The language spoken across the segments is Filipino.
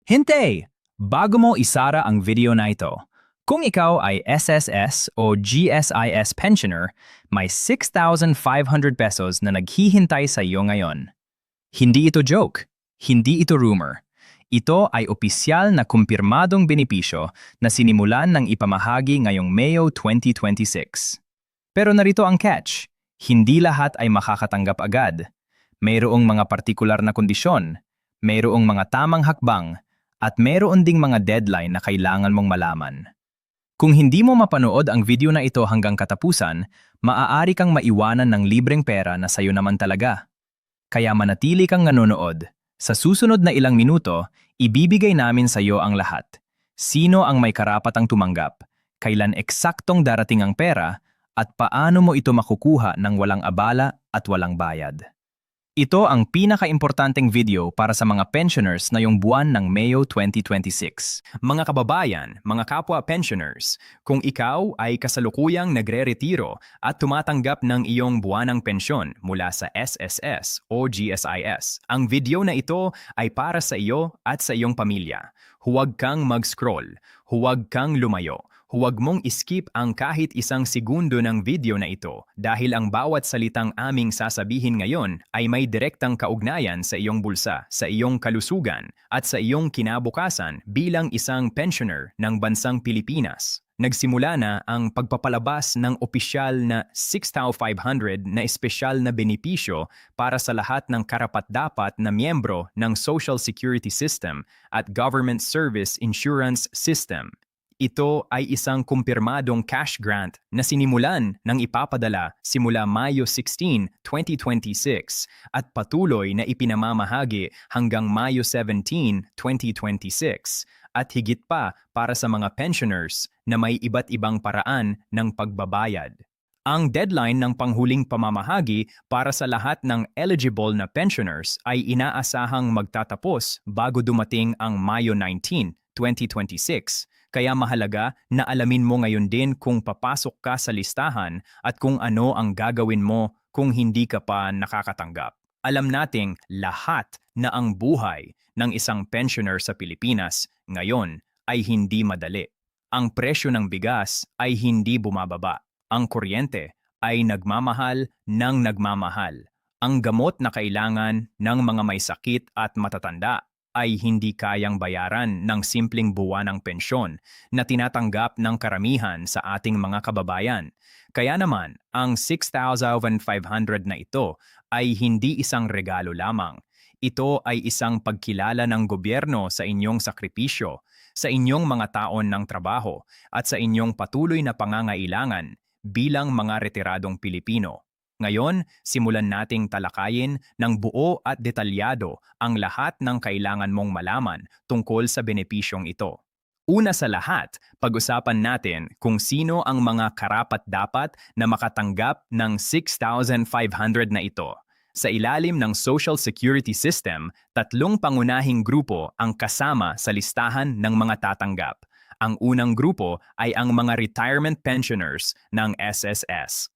Hintay! Bago mo isara ang video na ito, kung ikaw ay SSS o GSIS pensioner, may 6,500 pesos na naghihintay sa iyo ngayon. Hindi ito joke, hindi ito rumor. Ito ay opisyal na kumpirmadong benepisyo na sinimulan ng ipamahagi ngayong Mayo 2026. Pero narito ang catch, hindi lahat ay makakatanggap agad. Mayroong mga partikular na kondisyon, mayroong mga tamang hakbang, at mayroon ding mga deadline na kailangan mong malaman. Kung hindi mo mapanood ang video na ito hanggang katapusan, maaari kang maiwanan ng libreng pera na sayo naman talaga. Kaya manatili kang nanonood. Sa susunod na ilang minuto, ibibigay namin sa iyo ang lahat. Sino ang may karapatang tumanggap, kailan eksaktong darating ang pera, at paano mo ito makukuha ng walang abala at walang bayad. Ito ang pinaka-importanteng video para sa mga pensioners na yung buwan ng Mayo 2026. Mga kababayan, mga kapwa pensioners, kung ikaw ay kasalukuyang nagre-retiro at tumatanggap ng iyong buwanang pensyon mula sa SSS o GSIS, ang video na ito ay para sa iyo at sa iyong pamilya. Huwag kang mag-scroll, huwag kang lumayo. Huwag mong iskip ang kahit isang segundo ng video na ito dahil ang bawat salitang aming sasabihin ngayon ay may direktang kaugnayan sa iyong bulsa, sa iyong kalusugan, at sa iyong kinabukasan bilang isang pensioner ng bansang Pilipinas. Nagsimula na ang pagpapalabas ng opisyal na 6,500 na espesyal na benepisyo para sa lahat ng karapat-dapat na miyembro ng Social Security System at Government Service Insurance System. Ito ay isang kumpirmadong cash grant na sinimulan ng ipapadala simula Mayo 16, 2026 at patuloy na ipinamamahagi hanggang Mayo 17, 2026 at higit pa para sa mga pensioners na may iba't ibang paraan ng pagbabayad. Ang deadline ng panghuling pamamahagi para sa lahat ng eligible na pensioners ay inaasahang magtatapos bago dumating ang Mayo 19, 2026. Kaya mahalaga na alamin mo ngayon din kung papasok ka sa listahan at kung ano ang gagawin mo kung hindi ka pa nakakatanggap. Alam nating lahat na ang buhay ng isang pensioner sa Pilipinas ngayon ay hindi madali. Ang presyo ng bigas ay hindi bumababa. Ang kuryente ay nagmamahal ng nagmamahal. Ang gamot na kailangan ng mga may sakit at matatanda ay hindi kayang bayaran ng simpleng buwanang pensyon na tinatanggap ng karamihan sa ating mga kababayan. Kaya naman, ang 6,500 na ito ay hindi isang regalo lamang. Ito ay isang pagkilala ng gobyerno sa inyong sakripisyo, sa inyong mga taon ng trabaho, at sa inyong patuloy na pangangailangan bilang mga retiradong Pilipino. Ngayon, simulan nating talakayin ng buo at detalyado ang lahat ng kailangan mong malaman tungkol sa benepisyong ito. Una sa lahat, pag-usapan natin kung sino ang mga karapat-dapat na makatanggap ng 6,500 na ito. Sa ilalim ng Social Security System, tatlong pangunahing grupo ang kasama sa listahan ng mga tatanggap. Ang unang grupo ay ang mga retirement pensioners ng SSS.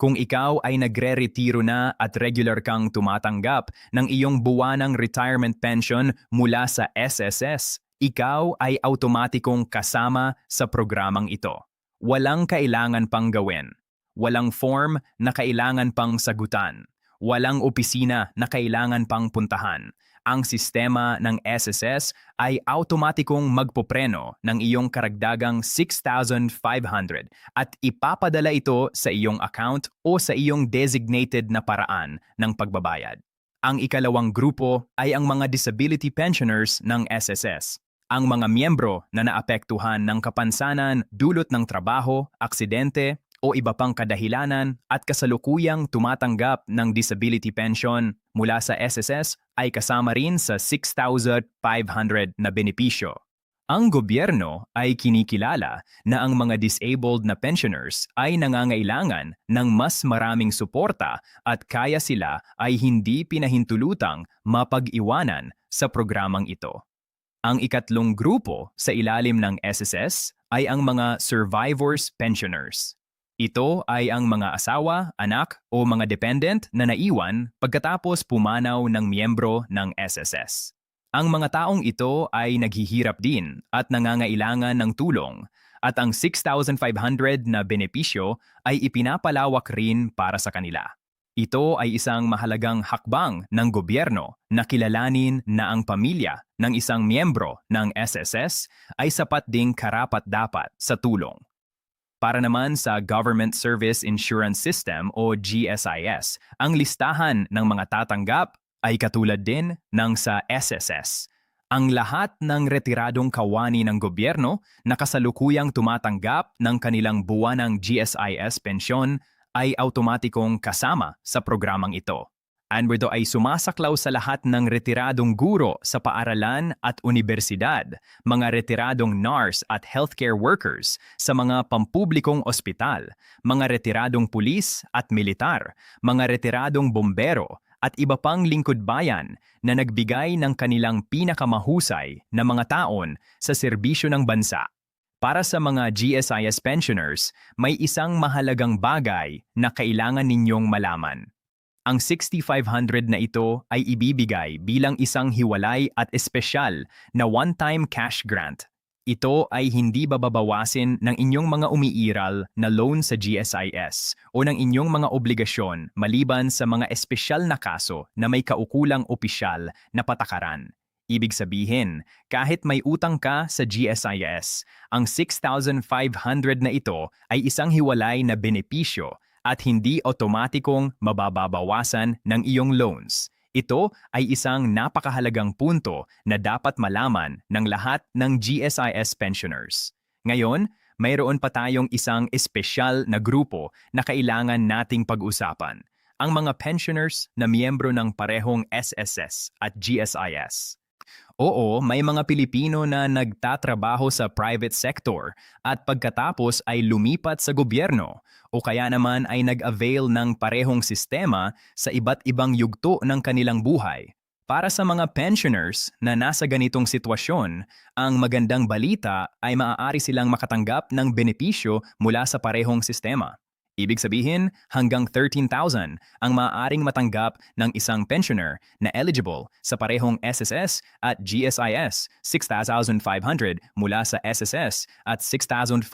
Kung ikaw ay nagre-retiro na at regular kang tumatanggap ng iyong buwanang retirement pension mula sa SSS, ikaw ay automatikong kasama sa programang ito. Walang kailangan pang gawin. Walang form na kailangan pang sagutan. Walang opisina na kailangan pang puntahan. Ang sistema ng SSS ay automatikong magpopreno ng iyong karagdagang 6,500 at ipapadala ito sa iyong account o sa iyong designated na paraan ng pagbabayad. Ang ikalawang grupo ay ang mga disability pensioners ng SSS. Ang mga miyembro na naapektuhan ng kapansanan dulot ng trabaho, aksidente, o iba pang kadahilanan at kasalukuyang tumatanggap ng disability pension mula sa SSS ay kasama rin sa 6,500 na benepisyo. Ang gobyerno ay kinikilala na ang mga disabled na pensioners ay nangangailangan ng mas maraming suporta at kaya sila ay hindi pinahintulutang mapag-iwanan sa programang ito. Ang ikatlong grupo sa ilalim ng SSS ay ang mga survivors pensioners. Ito ay ang mga asawa, anak o mga dependent na naiwan pagkatapos pumanaw ng miyembro ng SSS. Ang mga taong ito ay naghihirap din at nangangailangan ng tulong at ang 6,500 na benepisyo ay ipinapalawak rin para sa kanila. Ito ay isang mahalagang hakbang ng gobyerno na kilalanin na ang pamilya ng isang miyembro ng SSS ay sapat ding karapat-dapat sa tulong. Para naman sa Government Service Insurance System o GSIS, ang listahan ng mga tatanggap ay katulad din ng sa SSS. Ang lahat ng retiradong kawani ng gobyerno na kasalukuyang tumatanggap ng kanilang buwanang GSIS pensyon ay automatikong kasama sa programang ito. Anwero ay sumasaklaw sa lahat ng retiradong guro sa paaralan at universidad, mga retiradong nurse at healthcare workers sa mga pampublikong ospital, mga retiradong pulis at militar, mga retiradong bombero at iba pang lingkod bayan na nagbigay ng kanilang pinakamahusay na mga taon sa serbisyo ng bansa. Para sa mga GSIS pensioners, may isang mahalagang bagay na kailangan ninyong malaman. Ang 6,500 na ito ay ibibigay bilang isang hiwalay at espesyal na one-time cash grant. Ito ay hindi bababawasin ng inyong mga umiiral na loan sa GSIS o ng inyong mga obligasyon maliban sa mga espesyal na kaso na may kaukulang opisyal na patakaran. Ibig sabihin, kahit may utang ka sa GSIS, ang 6,500 na ito ay isang hiwalay na benepisyo at hindi otomatikong mababawasan ng iyong loans. Ito ay isang napakahalagang punto na dapat malaman ng lahat ng GSIS pensioners. Ngayon, mayroon pa tayong isang espesyal na grupo na kailangan nating pag-usapan, ang mga pensioners na miyembro ng parehong SSS at GSIS. Oo, may mga Pilipino na nagtatrabaho sa private sector at pagkatapos ay lumipat sa gobyerno o kaya naman ay nag-avail ng parehong sistema sa iba't ibang yugto ng kanilang buhay. Para sa mga pensioners na nasa ganitong sitwasyon, ang magandang balita ay maaari silang makatanggap ng benepisyo mula sa parehong sistema. Ibig sabihin, hanggang 13,000 ang maaaring matanggap ng isang pensioner na eligible sa parehong SSS at GSIS, 6,500 mula sa SSS at 6,500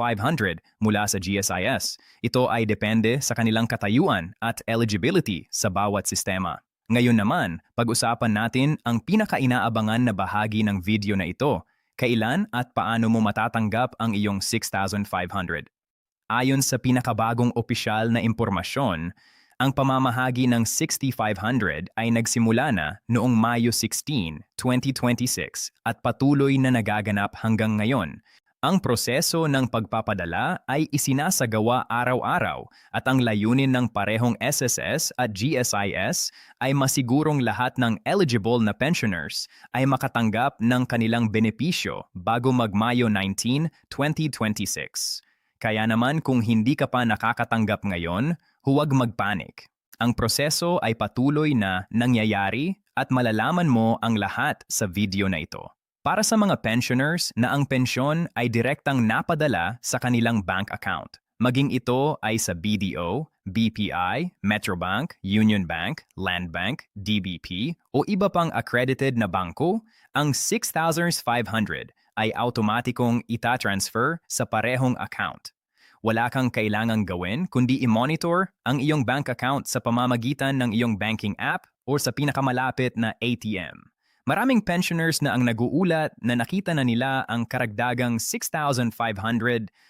mula sa GSIS. Ito ay depende sa kanilang katayuan at eligibility sa bawat sistema. Ngayon naman, pag-usapan natin ang pinakainaabangan na bahagi ng video na ito. Kailan at paano mo matatanggap ang iyong 6,500? Ayon sa pinakabagong opisyal na impormasyon, ang pamamahagi ng 6,500 ay nagsimula na noong Mayo 16, 2026 at patuloy na nagaganap hanggang ngayon. Ang proseso ng pagpapadala ay isinasagawa araw-araw at ang layunin ng parehong SSS at GSIS ay masigurong lahat ng eligible na pensioners ay makatanggap ng kanilang benepisyo bago mag-Mayo 19, 2026. Kaya naman kung hindi ka pa nakakatanggap ngayon, huwag magpanik. Ang proseso ay patuloy na nangyayari at malalaman mo ang lahat sa video na ito. Para sa mga pensioners na ang pensyon ay direktang napadala sa kanilang bank account, maging ito ay sa BDO, BPI, Metrobank, Union Bank, Land Bank, DBP o iba pang accredited na bangko, ang 6,500 ay automatikong ita-transfer sa parehong account. Wala kang kailangang gawin kundi i-monitor ang iyong bank account sa pamamagitan ng iyong banking app o sa pinakamalapit na ATM. Maraming pensioners na ang naguulat na nakita na nila ang karagdagang 6,500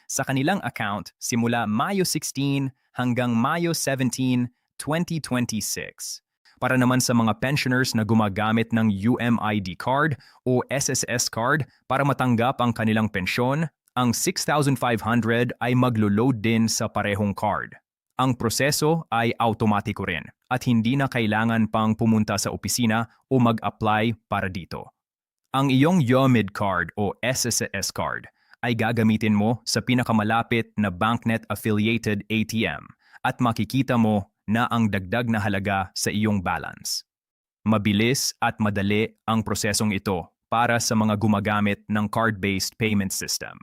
sa kanilang account simula Mayo 16 hanggang Mayo 17, 2026. Para naman sa mga pensioners na gumagamit ng UMID card o SSS card para matanggap ang kanilang pensyon, ang 6,500 ay maglo-load din sa parehong card. Ang proseso ay automatiko rin at hindi na kailangan pang pumunta sa opisina o mag-apply para dito. Ang iyong UMID card o SSS card ay gagamitin mo sa pinakamalapit na BancNet-affiliated ATM at makikita mo na ang dagdag na halaga sa iyong balance. Mabilis at madali ang prosesong ito para sa mga gumagamit ng card-based payment system.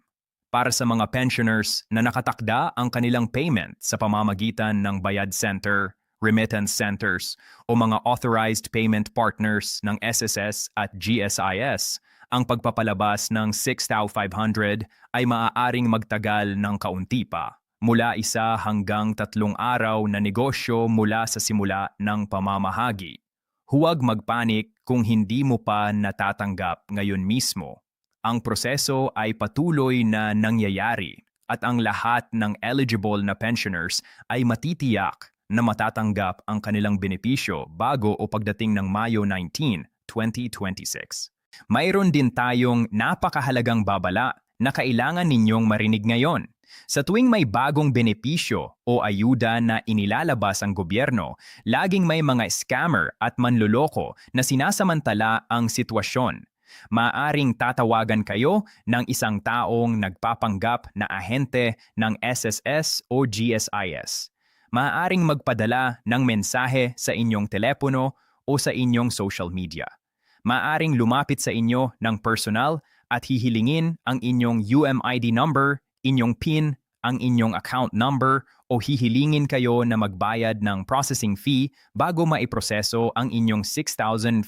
Para sa mga pensioners na nakatakda ang kanilang payment sa pamamagitan ng Bayad Center, remittance centers o mga authorized payment partners ng SSS at GSIS, ang pagpapalabas ng 6,500 ay maaaring magtagal ng kaunti pa, mula 1 hanggang 3 araw na negosyo mula sa simula ng pamamahagi. Huwag magpanik kung hindi mo pa natatanggap ngayon mismo. Ang proseso ay patuloy na nangyayari at ang lahat ng eligible na pensioners ay matitiyak na matatanggap ang kanilang benepisyo bago o pagdating ng Mayo 19, 2026. Mayroon din tayong napakahalagang babala na kailangan ninyong marinig ngayon. Sa tuwing may bagong benepisyo o ayuda na inilalabas ang gobyerno, laging may mga scammer at manloloko na sinasamantala ang sitwasyon. Maaring tatawagan kayo ng isang taong nagpapanggap na ahente ng SSS o GSIS. Maaring magpadala ng mensahe sa inyong telepono o sa inyong social media. Maaring lumapit sa inyo ng personal at hihilingin ang inyong UMID number, inyong PIN, ang inyong account number o hihilingin kayo na magbayad ng processing fee bago maiproseso ang inyong 6,500.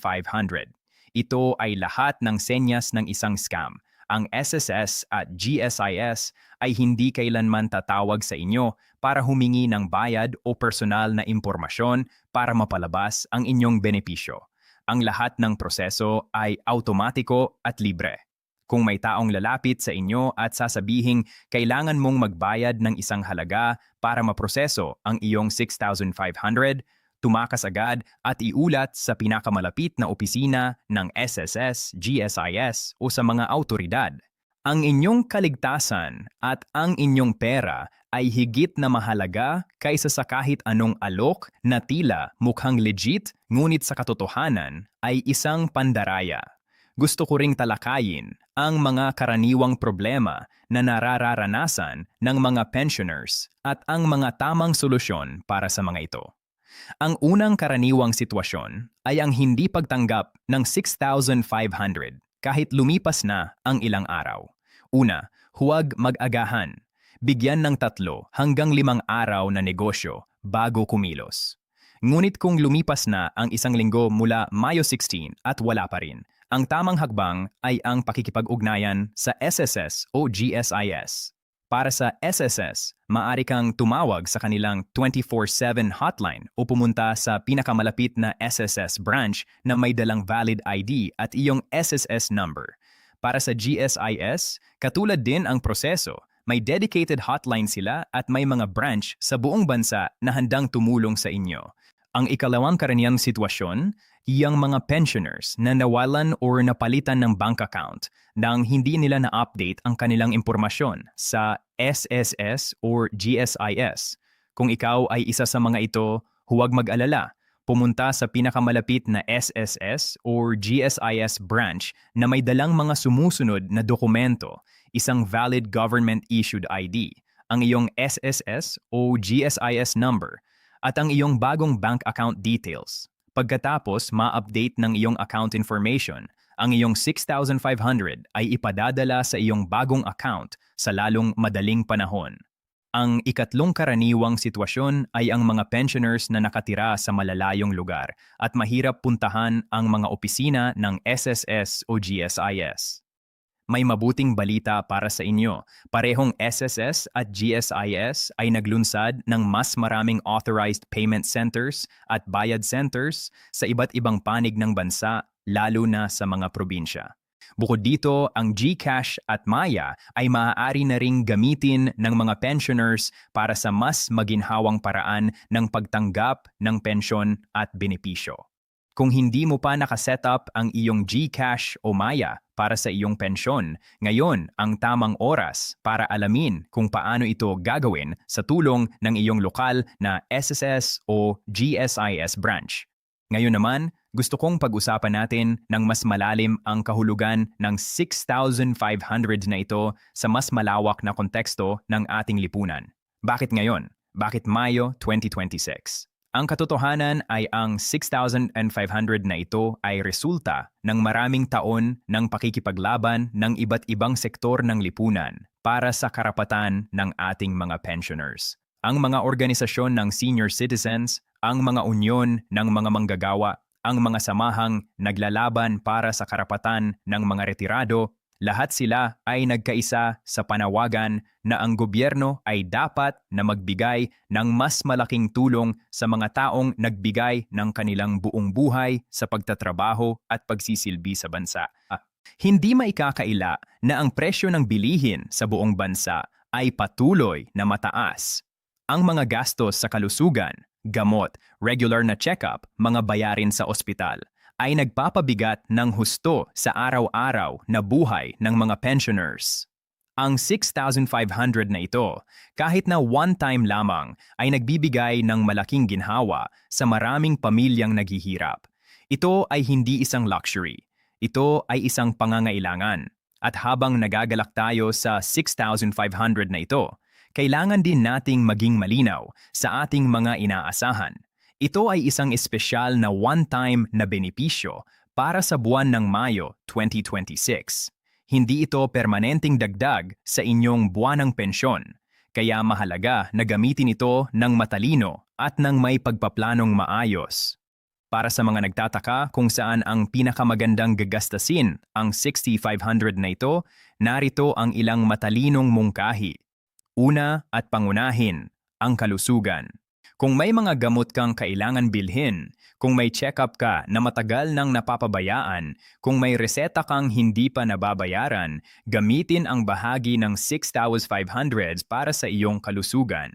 Ito ay lahat ng senyas ng isang scam. Ang SSS at GSIS ay hindi kailanman tatawag sa inyo para humingi ng bayad o personal na impormasyon para mapalabas ang inyong benepisyo. Ang lahat ng proseso ay automatiko at libre. Kung may taong lalapit sa inyo at sasabihing kailangan mong magbayad ng isang halaga para maproseso ang iyong 6,500, tumakas agad at iulat sa pinakamalapit na opisina ng SSS, GSIS o sa mga awtoridad. Ang inyong kaligtasan at ang inyong pera ay higit na mahalaga kaysa sa kahit anong alok na tila mukhang legit ngunit sa katotohanan ay isang pandaraya. Gusto ko ring talakayin ang mga karaniwang problema na nararanasan ng mga pensioners at ang mga tamang solusyon para sa mga ito. Ang unang karaniwang sitwasyon ay ang hindi pagtanggap ng 6,500 kahit lumipas na ang ilang araw. Una, huwag mag-agahan. Bigyan ng 3 hanggang 5 araw na negosyo bago kumilos. Ngunit kung lumipas na ang 1 linggo mula Mayo 16 at wala pa rin, ang tamang hakbang ay ang pakikipag-ugnayan sa SSS o GSIS. Para sa SSS, maaari kang tumawag sa kanilang 24/7 hotline o pumunta sa pinakamalapit na SSS branch na may dalang valid ID at iyong SSS number. Para sa GSIS, katulad din ang proseso. May dedicated hotline sila at may mga branch sa buong bansa na handang tumulong sa inyo. Ang ikalawang karaniwang sitwasyon, iyang mga pensioners na nawalan o napalitan ng bank account nang hindi nila na-update ang kanilang impormasyon sa SSS or GSIS. Kung ikaw ay isa sa mga ito, huwag mag-alala. Pumunta sa pinakamalapit na SSS or GSIS branch na may dalang mga sumusunod na dokumento, isang valid government-issued ID, ang iyong SSS o GSIS number, at ang iyong bagong bank account details. Pagkatapos ma-update ng iyong account information, ang iyong 6,500 ay ipadadala sa iyong bagong account sa lalong madaling panahon. Ang ikatlong karaniwang sitwasyon ay ang mga pensioners na nakatira sa malalayong lugar at mahirap puntahan ang mga opisina ng SSS o GSIS. May mabuting balita para sa inyo. Parehong SSS at GSIS ay naglunsad ng mas maraming authorized payment centers at bayad centers sa iba't ibang panig ng bansa, lalo na sa mga probinsya. Bukod dito, ang GCash at Maya ay maaari na ring gamitin ng mga pensioners para sa mas maginhawang paraan ng pagtanggap ng pensyon at benepisyo. Kung hindi mo pa nakasetup ang iyong GCash o Maya para sa iyong pensyon, ngayon ang tamang oras para alamin kung paano ito gagawin sa tulong ng iyong lokal na SSS o GSIS branch. Ngayon naman, gusto kong pag-usapan natin ng mas malalim ang kahulugan ng 6,500 na ito sa mas malawak na konteksto ng ating lipunan. Bakit ngayon? Bakit Mayo 2026? Ang katotohanan ay ang 6,500 na ito ay resulta ng maraming taon ng pakikipaglaban ng iba't ibang sektor ng lipunan para sa karapatan ng ating mga pensioners. Ang mga organisasyon ng senior citizens, ang mga unyon ng mga manggagawa, ang mga samahang naglalaban para sa karapatan ng mga retirado, lahat sila ay nagkaisa sa panawagan na ang gobyerno ay dapat na magbigay ng mas malaking tulong sa mga taong nagbigay ng kanilang buong buhay sa pagtatrabaho at pagsisilbi sa bansa. Hindi maikakaila na ang presyo ng bilihin sa buong bansa ay patuloy na mataas. Ang mga gastos sa kalusugan, gamot, regular na check-up, mga bayarin sa ospital, ay nagpapabigat ng husto sa araw-araw na buhay ng mga pensioners. Ang 6,500 na ito, kahit na one-time lamang, ay nagbibigay ng malaking ginhawa sa maraming pamilyang naghihirap. Ito ay hindi isang luxury. Ito ay isang pangangailangan. At habang nagagalak tayo sa 6,500 na ito, kailangan din nating maging malinaw sa ating mga inaasahan. Ito ay isang espesyal na one-time na benepisyo para sa buwan ng Mayo 2026. Hindi ito permanenteng dagdag sa inyong buwanang pensyon, kaya mahalaga na gamitin ito ng matalino at ng may pagpaplanong maayos. Para sa mga nagtataka kung saan ang pinakamagandang gagastasin ang 6,500 na ito, narito ang ilang matalinong mungkahi. Una at pangunahin, ang kalusugan. Kung may mga gamot kang kailangan bilhin, kung may check-up ka na matagal nang napapabayaan, kung may reseta kang hindi pa nababayaran, gamitin ang bahagi ng 6,500 para sa iyong kalusugan.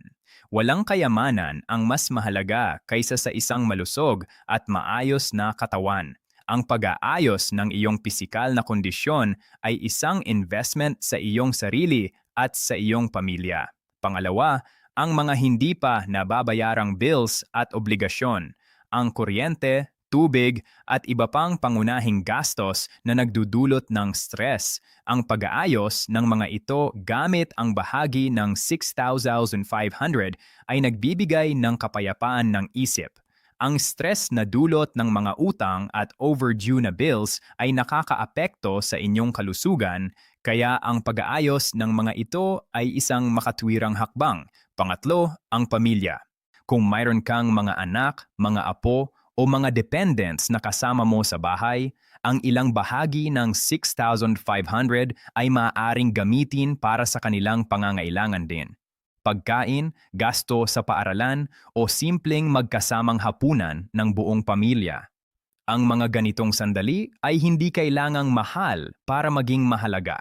Walang kayamanan ang mas mahalaga kaysa sa isang malusog at maayos na katawan. Ang pag-aayos ng iyong pisikal na kondisyon ay isang investment sa iyong sarili at sa iyong pamilya. Pangalawa, ang mga hindi pa nababayarang bills at obligasyon, ang kuryente, tubig at iba pang pangunahing gastos na nagdudulot ng stress. Ang pag-aayos ng mga ito gamit ang bahagi ng 6,500 ay nagbibigay ng kapayapaan ng isip. Ang stress na dulot ng mga utang at overdue na bills ay nakakaapekto sa inyong kalusugan, kaya ang pag-aayos ng mga ito ay isang makatwirang hakbang. Pangatlo, ang pamilya. Kung mayroon kang mga anak, mga apo, o mga dependents na kasama mo sa bahay, ang ilang bahagi ng 6,500 ay maaaring gamitin para sa kanilang pangangailangan din. Pagkain, gasto sa paaralan, o simpleng magkasamang hapunan ng buong pamilya. Ang mga ganitong sandali ay hindi kailangang mahal para maging mahalaga.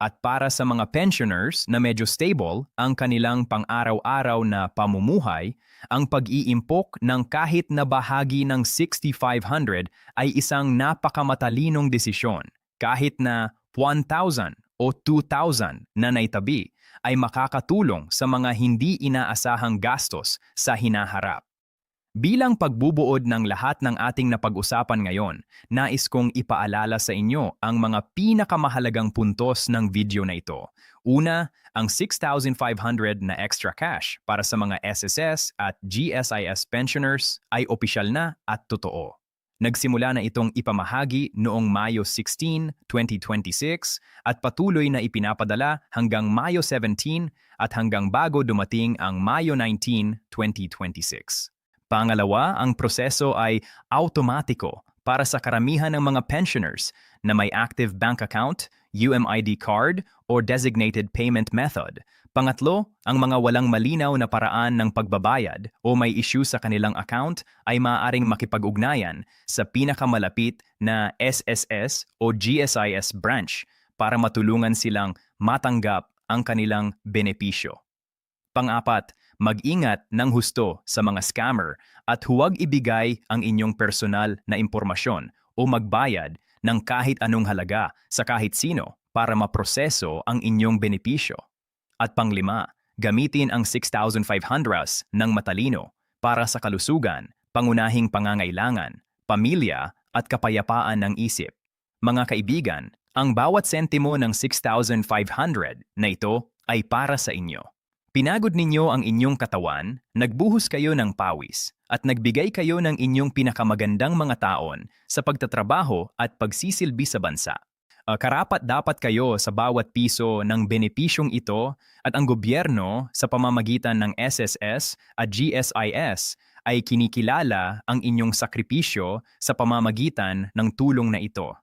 At para sa mga pensioners na medyo stable ang kanilang pang-araw-araw na pamumuhay, ang pag-iimpok ng kahit na bahagi ng 6,500 ay isang napakamatalinong desisyon. Kahit na 1,000 o 2,000 na naitabi ay makakatulong sa mga hindi inaasahang gastos sa hinaharap. Bilang pagbubuod ng lahat ng ating napag-usapan ngayon, nais kong ipaalala sa inyo ang mga pinakamahalagang puntos ng video na ito. Una, ang 6,500 na extra cash para sa mga SSS at GSIS pensioners ay opisyal na at totoo. Nagsimula na itong ipamahagi noong Mayo 16, 2026 at patuloy na ipinapadala hanggang Mayo 17 at hanggang bago dumating ang Mayo 19, 2026. Pangalawa, ang proseso ay automatiko para sa karamihan ng mga pensioners na may active bank account, UMID card, or designated payment method. Pangatlo, ang mga walang malinaw na paraan ng pagbabayad o may issue sa kanilang account ay maaaring makipag-ugnayan sa pinakamalapit na SSS o GSIS branch para matulungan silang matanggap ang kanilang benepisyo. Pang-apat, mag-ingat ng husto sa mga scammer at huwag ibigay ang inyong personal na impormasyon o magbayad ng kahit anong halaga sa kahit sino para maproseso ang inyong benepisyo. At panglima, gamitin ang 6,500 ng matalino para sa kalusugan, pangunahing pangangailangan, pamilya at kapayapaan ng isip. Mga kaibigan, ang bawat sentimo ng 6,500 na ito ay para sa inyo. Pinagod ninyo ang inyong katawan, nagbuhos kayo ng pawis, at nagbigay kayo ng inyong pinakamagandang mga taon sa pagtatrabaho at pagsisilbi sa bansa. Karapat-dapat kayo sa bawat piso ng benepisyong ito at ang gobyerno sa pamamagitan ng SSS at GSIS ay kinikilala ang inyong sakripisyo sa pamamagitan ng tulong na ito.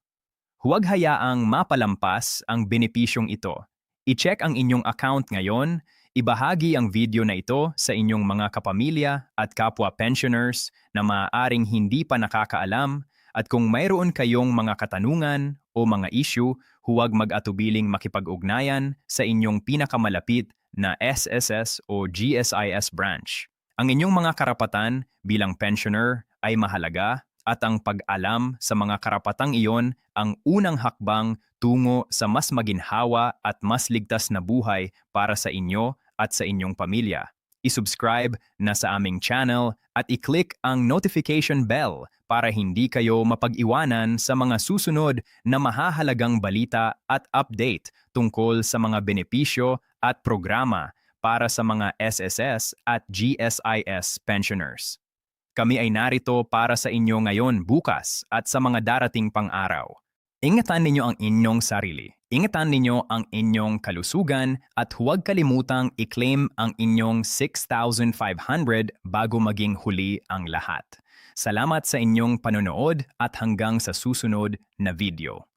Huwag hayaang mapalampas ang benepisyong ito. I-check ang inyong account ngayon, ibahagi ang video na ito sa inyong mga kapamilya at kapwa pensioners na maaaring hindi pa nakakaalam, at kung mayroon kayong mga katanungan o mga issue, huwag mag-atubiling makipag-ugnayan sa inyong pinakamalapit na SSS o GSIS branch. Ang inyong mga karapatan bilang pensioner ay mahalaga, at ang pag-alam sa mga karapatang iyon ang unang hakbang tungo sa mas maginhawa at mas ligtas na buhay para sa inyo at sa inyong pamilya. I-subscribe na sa aming channel at i-click ang notification bell para hindi kayo mapag-iwanan sa mga susunod na mahahalagang balita at update tungkol sa mga benepisyo at programa para sa mga SSS at GSIS pensioners. Kami ay narito para sa inyo ngayon, bukas at sa mga darating pang araw. Ingatan ninyo ang inyong sarili. Ingatan ninyo ang inyong kalusugan at huwag kalimutang i-claim ang inyong 6,500 bago maging huli ang lahat. Salamat sa inyong panonood at hanggang sa susunod na video.